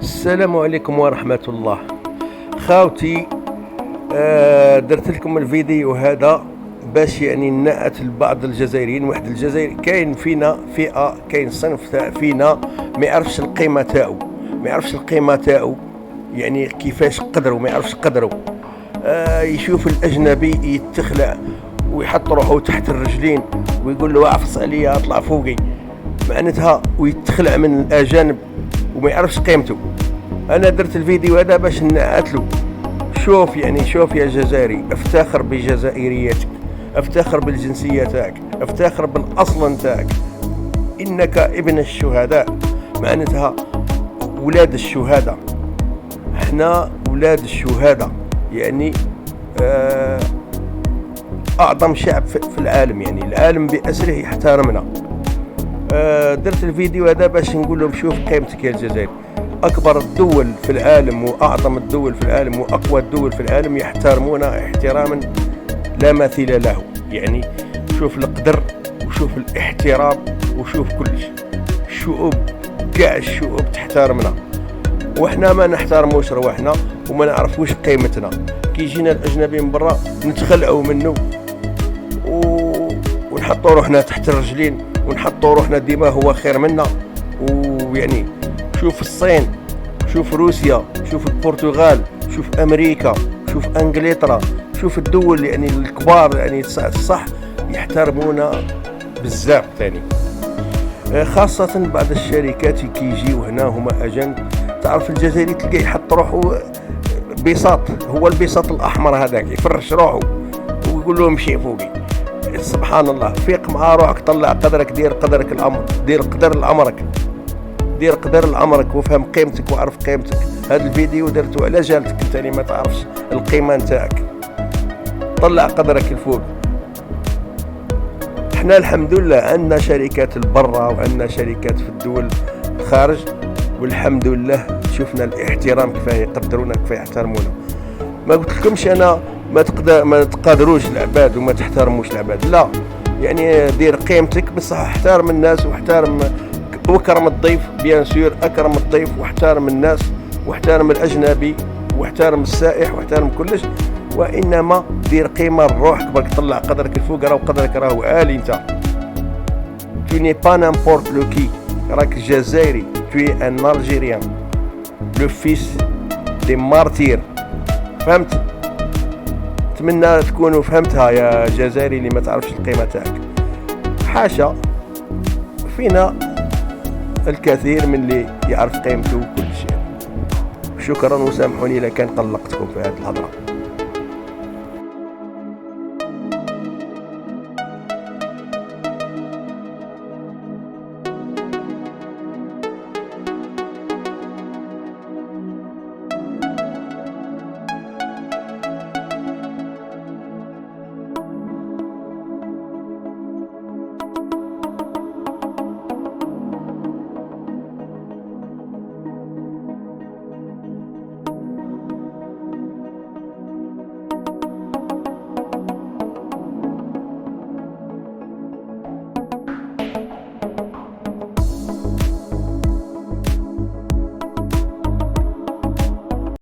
السلام عليكم ورحمة الله. خاوتي، درت لكم الفيديو هذا باش يعني نأت لبعض الجزائريين. واحد الجزائري كاين فينا فئة، كاين صنف تاع فينا ما يعرفش القيمة تاعو، ما يعرفش القيمة تاعو، يعني كيفاش قدروا، ما يعرفش قدروا. يشوف الأجنبي يتخلع ويحط روحه تحت الرجلين ويقول له اعفص عليا اطلع فوقي، معناتها ويتخلع من الأجانب وما يعرفش قيمته. انا درت الفيديو هذا باش نعاتلو. شوف يعني، شوف يا جزائري، افتخر بجزائريتك، افتخر بالجنسية تاعك، افتخر بالاصل تاعك. انك ابن الشهداء، معناتها ولاد الشهداء. احنا ولاد الشهداء، يعني اعظم شعب في العالم، يعني العالم بأسره يحترمنا. درت الفيديو هذا باش نقول لهم شوف قيمتك يا الجزائر. اكبر الدول في العالم واعظم الدول في العالم واقوى الدول في العالم يحترمونا احتراما لا مثيل له. يعني شوف القدر وشوف الاحترام وشوف كلش. الشعوب، كاع الشعوب تحترمنا، وإحنا ما نحترموش رواحنا وما نعرفوش قيمتنا. كي يجينا الاجنبي من برا نتخلعوا منه ونحطوا روحنا تحت الرجلين ونحطوا روحنا ديما هو خير منا. ويعني شوف الصين، شوف روسيا، شوف البرتغال، شوف امريكا، شوف انجلترا، شوف الدول يعني الكبار، يعني صح يحترمونا بزاف ثاني. خاصة بعض الشركات كي يجيو هنا هما اجانب. تعرف الجزائري تلقاه يحط روحه بساط، هو البساط الاحمر هذاك، يفرش روحه ويقول له امشي فوقي. سبحان الله، فيق مع روحك، طلع قدرك، دير قدرك الامر، دير قدر الامرك، دير قدر الامرك وفهم قيمتك وعرف قيمتك. هذا الفيديو درته على جالتك انت اللي ما تعرفش القيمه نتاعك. طلع قدرك الفوق. احنا الحمد لله عندنا شركات البرة وعندنا شركات في الدول الخارج، والحمد لله شفنا الاحترام كيفاه يقدرونا، كيفاه يحترمونا. ما قلت لكمش انا ما تقدروش العباد وما تحترموش العباد، لا، يعني دير قيمتك بصح احترم الناس واكرم الضيف. بيان سور اكرم الضيف واحترم الناس واحترم الاجنبي واحترم السائح واحترم كلش، وانما دير قيمه لروحك. برك طلع قدرك الفوق، راهو قدرك راهو عالي. انت tu n'es pas n'importe qui، راك جزائري، tu es un Algérien le fils des martyrs. فهمت؟ اتمنى تكونوا فهمتها يا جزائري اللي ما تعرفش القيمه تاعك. حاشا، فينا الكثير من اللي يعرف قيمته وكل شيء. شكرا وسامحوني اذا كان قلقتكم في هذه الهضره.